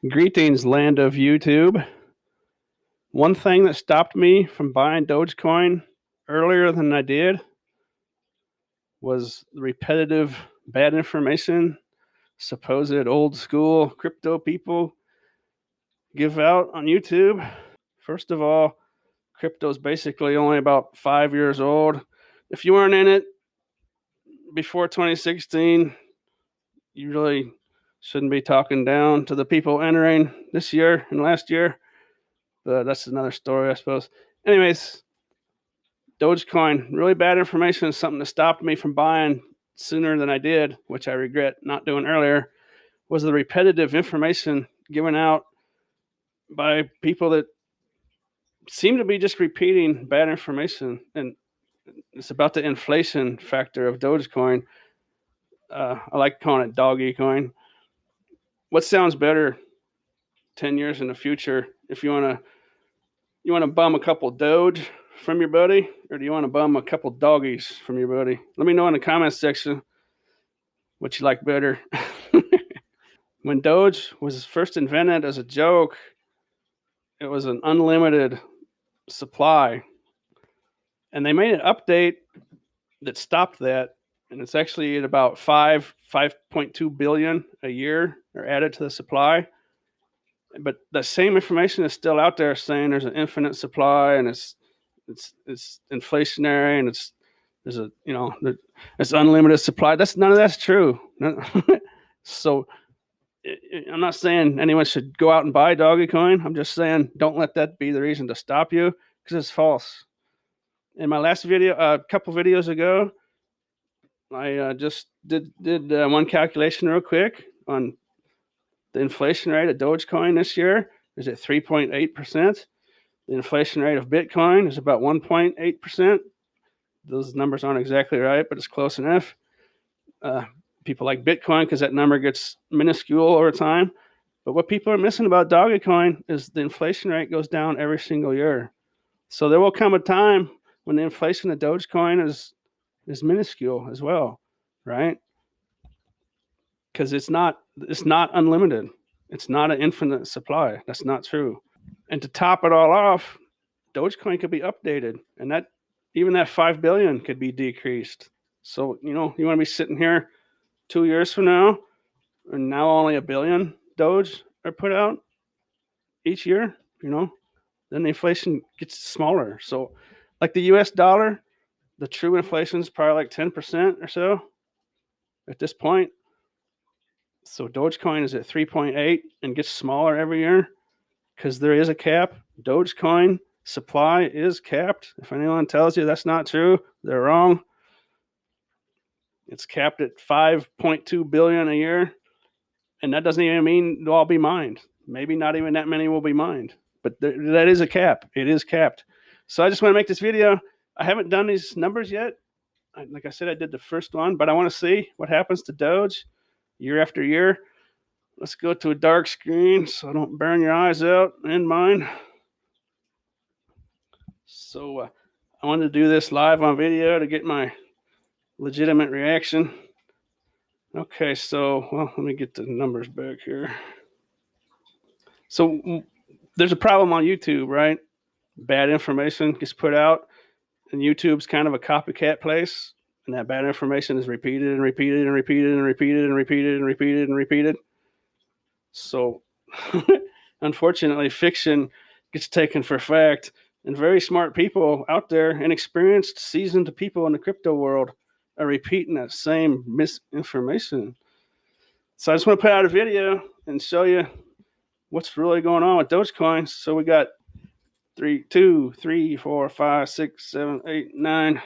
Greetings, land of YouTube. One thing that stopped me from buying Dogecoin earlier than I did was the repetitive bad information supposed old school crypto people give out on YouTube. First of all, crypto is basically only about 5 years old. If you weren't in it before 2016, you really shouldn't be talking down to the people entering this year and last year. But that's another story, I suppose. Anyways, Dogecoin, really bad information, is something that stopped me from buying sooner than I did, which I regret not doing earlier, was the repetitive information given out by people that seem to be just repeating bad information. And it's about the inflation factor of Dogecoin. I like calling it Dogecoin. What sounds better 10 years in the future? If you want to bum a couple Doge from your buddy, or do you want to bum a couple doggies from your buddy? Let me know in the comments section what you like better. When Doge was first invented as a joke, it was an unlimited supply. And they made an update that stopped that. And it's actually at about 5.2 billion a year are added to the supply. But the same information is still out there saying there's an infinite supply and it's inflationary and it's unlimited supply. None of that's true. So I'm not saying anyone should go out and buy Dogecoin. I'm just saying don't let that be the reason to stop you, because it's false. In my last video, a couple videos ago, I just did one calculation real quick on the inflation rate of Dogecoin this year is at 3.8%. The inflation rate of Bitcoin is about 1.8%. Those numbers aren't exactly right, but it's close enough. People like Bitcoin because that number gets minuscule over time. But what people are missing about Dogecoin is the inflation rate goes down every single year. So there will come a time when the inflation of Dogecoin is minuscule as well, right? Because it's not unlimited. It's not an infinite supply. That's not true. And to top it all off, Dogecoin could be updated, and that even that 5 billion could be decreased. So you want to be sitting here 2 years from now, and now only 1 billion Doge are put out each year. Then the inflation gets smaller. So, like the U.S. dollar, the true inflation is probably like 10% or so at this point. So Dogecoin is at 3.8 and gets smaller every year because there is a cap. Dogecoin supply is capped. If anyone tells you that's not true, they're wrong. It's capped at 5.2 billion a year, and that doesn't even mean they'll all be mined. Maybe not even that many will be mined, but that is a cap. It is capped. So I just want to make this video. I haven't done these numbers yet. Like I said, I did the first one, but I want to see what happens to Doge year after year. Let's go to a dark screen so I don't burn your eyes out and mine. So I wanted to do this live on video to get my legitimate reaction. Okay, so, let me get the numbers back here. So there's a problem on YouTube, right? Bad information gets put out, and YouTube's kind of a copycat place, and that bad information is repeated and repeated and repeated and repeated and repeated and repeated and repeated. So unfortunately, fiction gets taken for fact, and very smart people out there and experienced, seasoned people in the crypto world are repeating that same misinformation. So I just want to put out a video and show you what's really going on with Dogecoin. So we got 2, 3, 4, 5, 6, 7, 8, 9.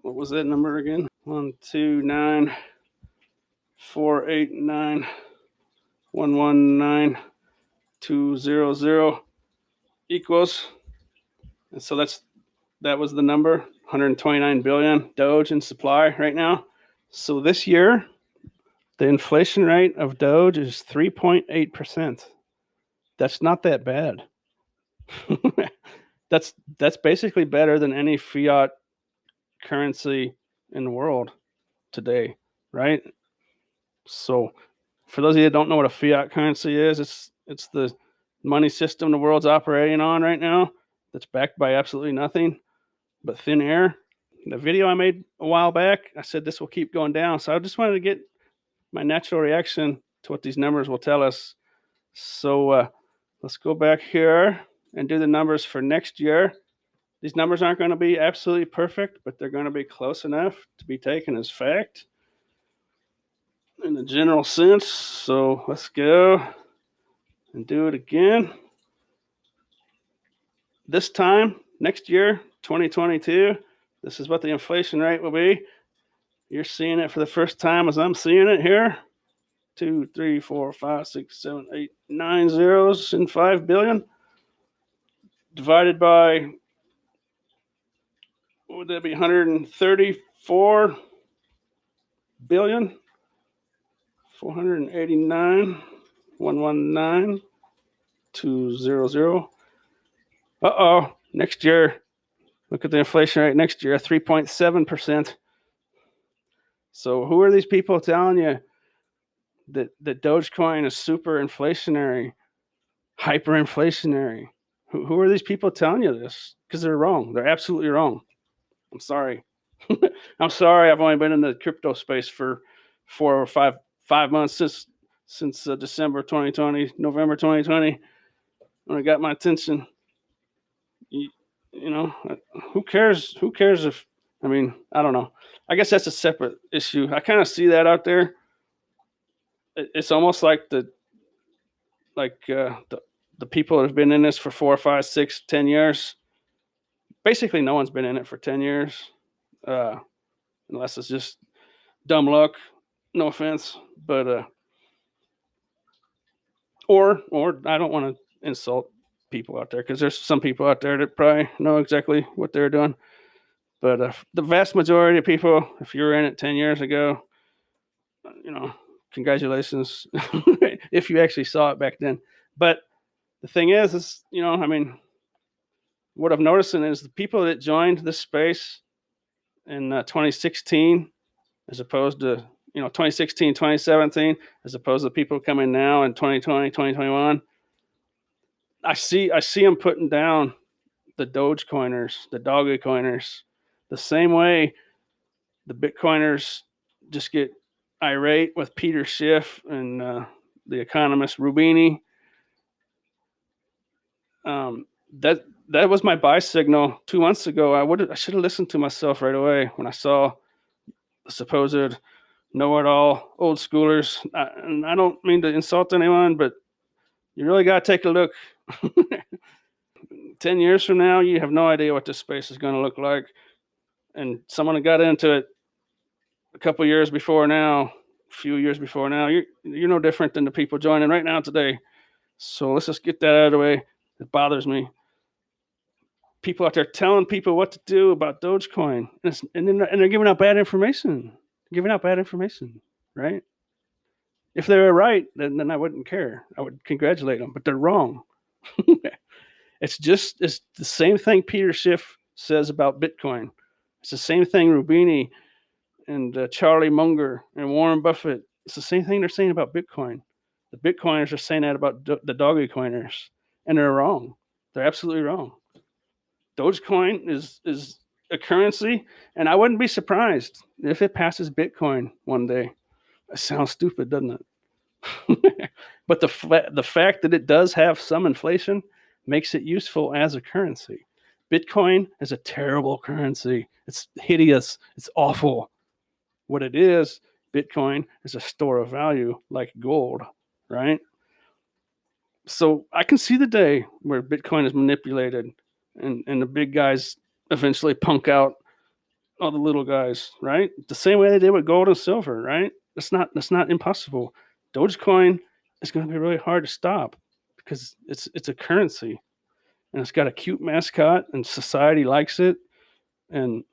What was that number again? 1, 2, 9, 4, 8, 9, 1, 1, 9, 2, 0, 0 equals. And so that was the number, 129 billion Doge in supply right now. So this year, the inflation rate of Doge is 3.8%. That's not that bad. That's basically better than any fiat currency in the world today, right? So For those of you that don't know what a fiat currency is, it's the money system the world's operating on right now that's backed by absolutely nothing but thin air. The video I made a while back, I said this will keep going down. So I just wanted to get my natural reaction to what these numbers will tell us. So let's go back here and do the numbers for next year. These numbers aren't going to be absolutely perfect, but they're going to be close enough to be taken as fact in the general sense. So let's go and do it again. This time, next year, 2022, this is what the inflation rate will be. You're seeing it for the first time as I'm seeing it here. 2, 3, 4, 5, 6, 7, 8, 9 zeros in 5 billion. Divided by, what would that be, 134 billion? 489, 119, 200. Uh-oh, next year, look at the inflation rate next year, 3.7%. So who are these people telling you that Dogecoin is super inflationary, hyperinflationary? Who are these people telling you this? Because they're wrong. They're absolutely wrong. I'm sorry. I'm sorry. I've only been in the crypto space for 4 or 5 months since December 2020, November 2020, when it got my attention. You know, who cares? Who cares if, I mean, I don't know. I guess that's a separate issue. I kind of see that out there. It's almost like the people that have been in this for 4, 5, 6, 10 years. Basically, no one's been in it for 10 years, unless it's just dumb luck. No offense, but or I don't want to insult people out there, because there's some people out there that probably know exactly what they're doing. But the vast majority of people, if you were in it 10 years ago, you know, congratulations if you actually saw it back then. But the thing is, you know, I mean, what I've noticed is the people that joined this space in 2016, as opposed to, you know, 2016, 2017, as opposed to people coming now in 2020, 2021, I see them putting down the Dogecoiners, the Dogecoiners, the same way the Bitcoiners just get irate with Peter Schiff and the economist Rubini. That was my buy signal 2 months ago. I should have listened to myself right away when I saw the supposed know-it-all old schoolers. And I don't mean to insult anyone, but you really got to take a look. 10 years from now, you have no idea what this space is going to look like. And someone that got into it a couple years before now, a few years before now, you're no different than the people joining right now today. So let's just get that out of the way. It bothers me. People out there telling people what to do about Dogecoin, and they're giving out bad information. Right? If they were right, then I wouldn't care. I would congratulate them, but they're wrong. It's the same thing Peter Schiff says about Bitcoin. It's the same thing Rubini and Charlie Munger and Warren Buffett. It's the same thing they're saying about Bitcoin. The Bitcoiners are saying that about the Dogecoiners, and they're wrong. They're absolutely wrong. Dogecoin is a currency, and I wouldn't be surprised if it passes Bitcoin one day. That sounds stupid, doesn't it? But the fact that it does have some inflation makes it useful as a currency. Bitcoin is a terrible currency. It's hideous. It's awful. What it is, Bitcoin is a store of value like gold, right? So I can see the day where Bitcoin is manipulated and the big guys eventually punk out all the little guys, right? The same way they did with gold and silver, right? That's not impossible. Dogecoin is going to be really hard to stop because it's a currency, and it's got a cute mascot, and society likes it, and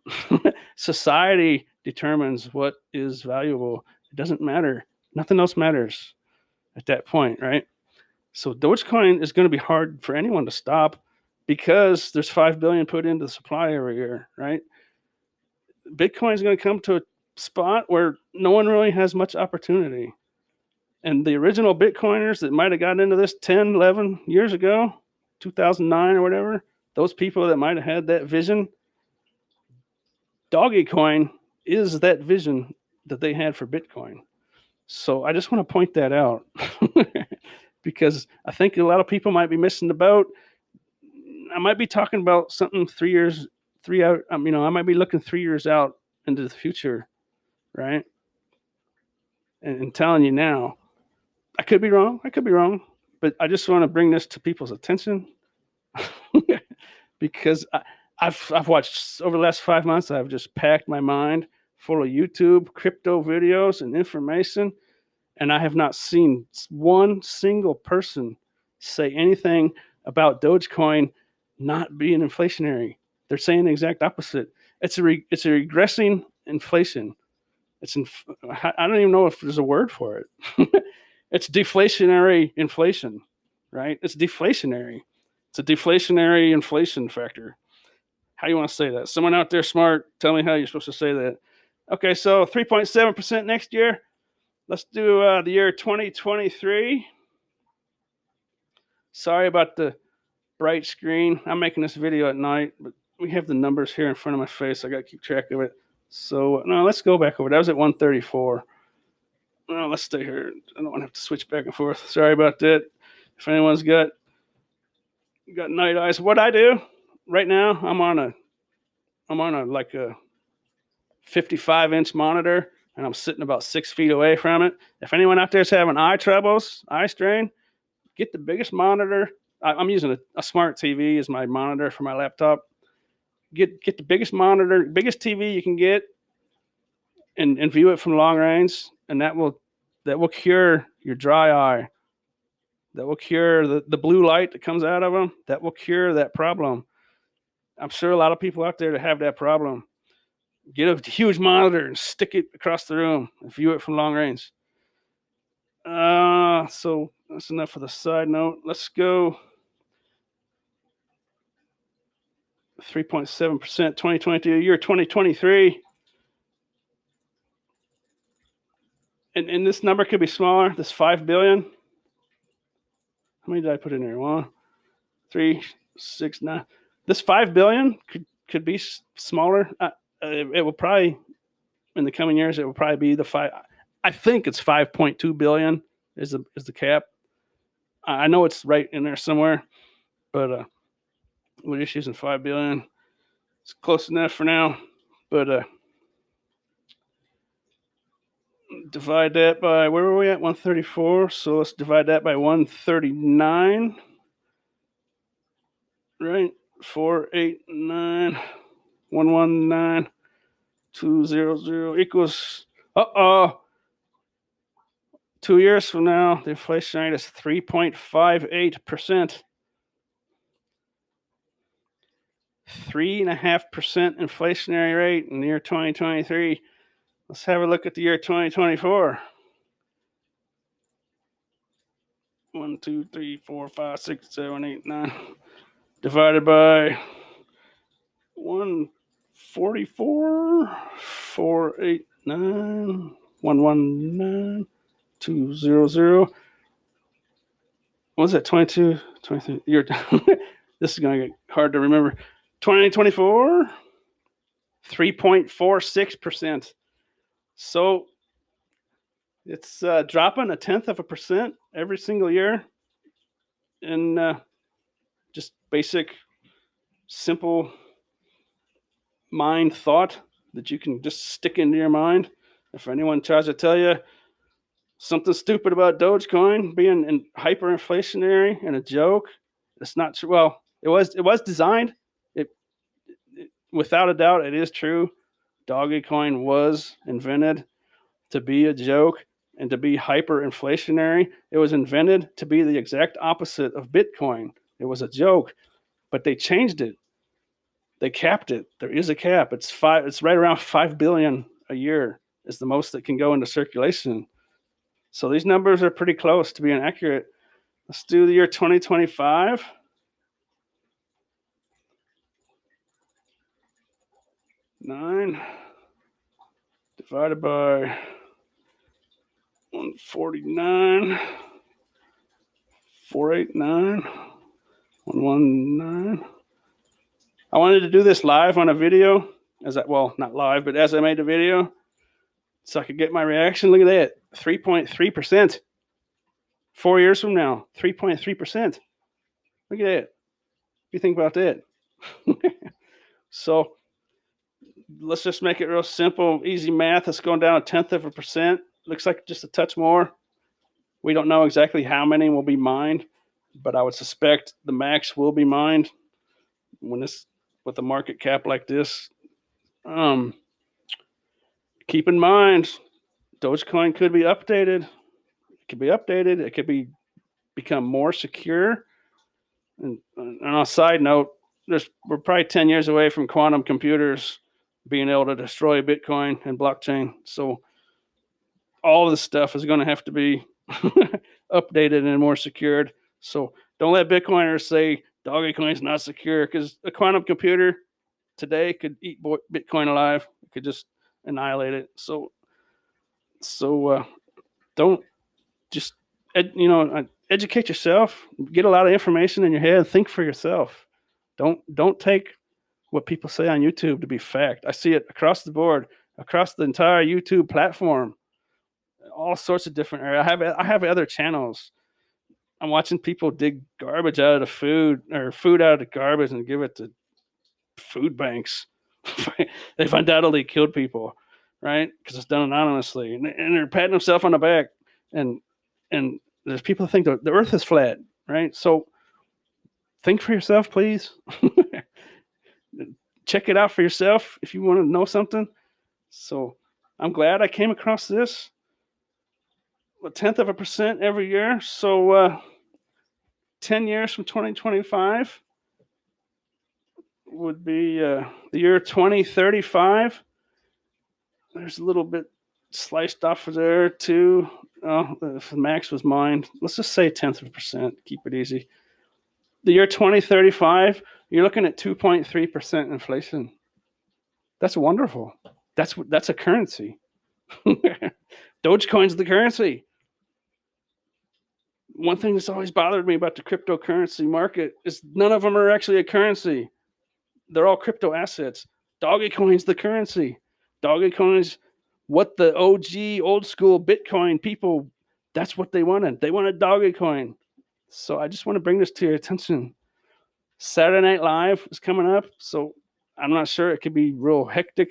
society determines what is valuable. It doesn't matter. Nothing else matters at that point, right? So Dogecoin is going to be hard for anyone to stop because there's 5 billion put into the supply every year, right? Bitcoin is going to come to a spot where no one really has much opportunity. And the original Bitcoiners that might have gotten into this 10, 11 years ago, 2009 or whatever, those people that might have had that vision, Dogecoin is that vision that they had for Bitcoin. So I just want to point that out because I think a lot of people might be missing the boat. I might be talking about something 3 years, I might be looking 3 years out into the future, right? And telling you now, I could be wrong. But I just want to bring this to people's attention because I've watched over the last 5 months. I've just packed my mind full of YouTube crypto videos and information, and I have not seen one single person say anything about Dogecoin not being inflationary. They're saying the exact opposite. It's a regressing inflation. I don't even know if there's a word for it. It's deflationary inflation, right? It's deflationary. It's a deflationary inflation factor. How do you want to say that? Someone out there smart, tell me how you're supposed to say that. Okay, so 3.7% next year. Let's do the year 2023. Sorry about the bright screen. I'm making this video at night, but we have the numbers here in front of my face. I got to keep track of it. So, no, let's go back over. That was at 134. No, let's stay here. I don't want to have to switch back and forth. Sorry about that. If anyone's got night eyes, what I do right now, I'm on a like a 55-inch monitor, and I'm sitting about 6 feet away from it. If anyone out there is having eye troubles, eye strain, get the biggest monitor. I'm using a smart TV as my monitor for my laptop. Get the biggest monitor, biggest TV you can get, and view it from long range, and that will cure your dry eye. That will cure the blue light that comes out of them. That will cure that problem. I'm sure a lot of people out there that have that problem. Get a huge monitor and stick it across the room and view it from long range. So that's enough for the side note. Let's go 3.7%, 2022, year 2023. And this number could be smaller, this 5 billion. How many did I put in there? 1, 3, 6, 9. This 5 billion could be smaller. It will probably, in the coming years, it will probably be the 5. I think it's 5.2 billion is the cap. I know it's right in there somewhere, but we're just using 5 billion. It's close enough for now, but divide that by, where were we at? 134. So let's divide that by 139. Right? 489 119 200 equals 2 years from now, the inflation rate is 3.58%. 3.5% inflationary rate in the year 2023. Let's have a look at the year 2024. 1, 2, 3, 4, 5, 6, 7, 8, 9. Divided by 144, 489, 119, 200. What was that? 22, 23. This is going to get hard to remember. 2024, 3.46%. So it's dropping 0.1% every single year. And just basic, simple mind thought that you can just stick into your mind. If anyone tries to tell you something stupid about Dogecoin being hyperinflationary and a joke, it's not true. Well, it was designed. Without a doubt, it is true. Dogecoin was invented to be a joke and to be hyperinflationary. It was invented to be the exact opposite of Bitcoin. It was a joke, but they changed it. They capped it. There is a cap. It's right around 5 billion a year is the most that can go into circulation. So these numbers are pretty close to being accurate. Let's do the year 2025. 9 divided by 149, 489, 119. I wanted to do this live on a video, well, not live, but as I made the video, so I could get my reaction. Look at that, 3.3%. 4 years from now, 3.3%. Look at that. What do you think about that? So let's just make it real simple, easy math. It's going down 0.1%. Looks like just a touch more. We don't know exactly how many will be mined, but I would suspect the max will be mined with a market cap like this. Keep in mind, Dogecoin could be updated. It could be updated. It could become more secure. And on a side note, we're probably 10 years away from quantum computers being able to destroy Bitcoin and blockchain. So all of this stuff is going to have to be updated and more secured. So don't let Bitcoiners say Dogecoin is not secure, because a quantum computer today could eat Bitcoin alive. It could just annihilate it. So don't just educate yourself. Get a lot of information in your head. Think for yourself. Don't take what people say on YouTube to be fact. I see it across the board, across the entire YouTube platform. All sorts of different areas. I have other channels. I'm watching people dig garbage out of the food, or food out of the garbage, and give it to food banks. They've undoubtedly killed people, right? Because it's done anonymously, and they're patting themselves on the back. And there's people who think the earth is flat, right? So think for yourself, please. Check it out for yourself if you want to know something. So I'm glad I came across this. 0.1% every year. So 10 years from 2025 would be the year 2035. There's a little bit sliced off of there too. If the max was mined, let's just say 0.1%. Keep it easy. The year 2035, you're looking at 2.3% inflation. That's wonderful. That's a currency. Dogecoin's the currency. One thing that's always bothered me about the cryptocurrency market is none of them are actually a currency. They're all crypto assets. Dogecoin's the currency. Dogecoin's what the OG, old school Bitcoin people, that's what they wanted. They wanted Dogecoin. So I just want to bring this to your attention. Saturday Night Live is coming up, so I'm not sure. It could be real hectic,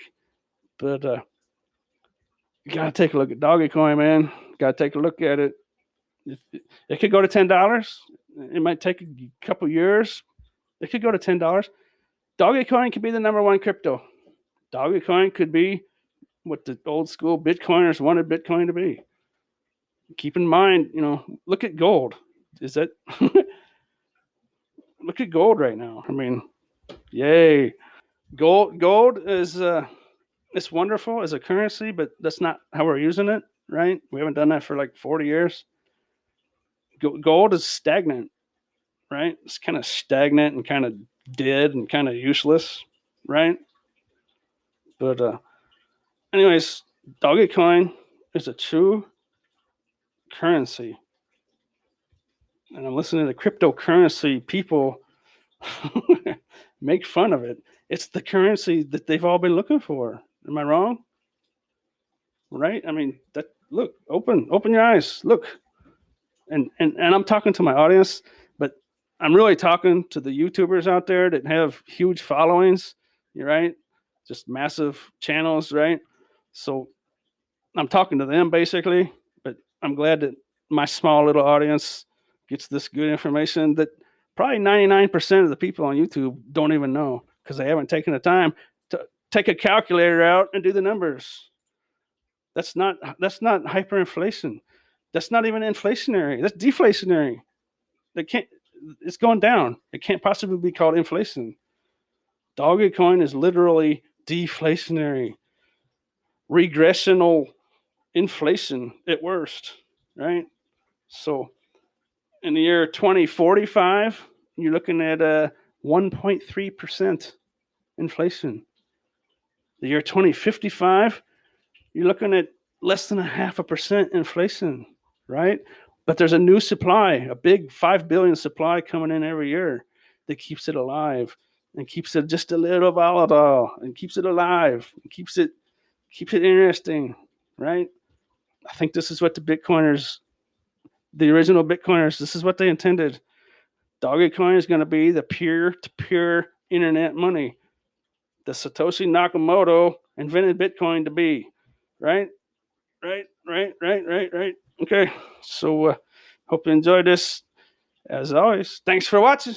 but you got to take a look at Dogecoin, man. Got to take a look at it. It could go to $10. It might take a couple years. It could go to $10. Dogecoin could be the number one crypto. Dogecoin could be what the old school Bitcoiners wanted Bitcoin to be. Keep in mind, look at gold. Look at gold right now. I mean, yay. Gold is it's wonderful as a currency, but that's not how we're using it, right? We haven't done that for like 40 years. Gold is stagnant, right? It's kind of stagnant and kind of dead and kind of useless, right? But anyways, Dogecoin is a true currency. And I'm listening to cryptocurrency people make fun of it. It's the currency that they've all been looking for. Am I wrong? Right? I mean, look, open your eyes. Look. And I'm talking to my audience, but I'm really talking to the YouTubers out there that have huge followings, right? Just massive channels, right? So I'm talking to them basically, but I'm glad that my small little audience gets this good information that probably 99% of the people on YouTube don't even know, because they haven't taken the time to take a calculator out and do the numbers. That's not hyperinflation. That's not even inflationary. That's deflationary. It's going down. It can't possibly be called inflation. Dogecoin is literally deflationary. Regressional inflation at worst, right? So in the year 2045, you're looking at 1.3% inflation. The year 2055, you're looking at less than 0.5% inflation, right? But there's a new supply, a big 5 billion supply coming in every year that keeps it alive and keeps it just a little volatile and keeps it alive and keeps it interesting, right? I think this is what the Bitcoiners, the original Bitcoiners, this is what they intended. Dogecoin is going to be the peer-to-peer internet money. The Satoshi Nakamoto invented Bitcoin to be, right? Right. Okay. So hope you enjoyed this. As always, thanks for watching.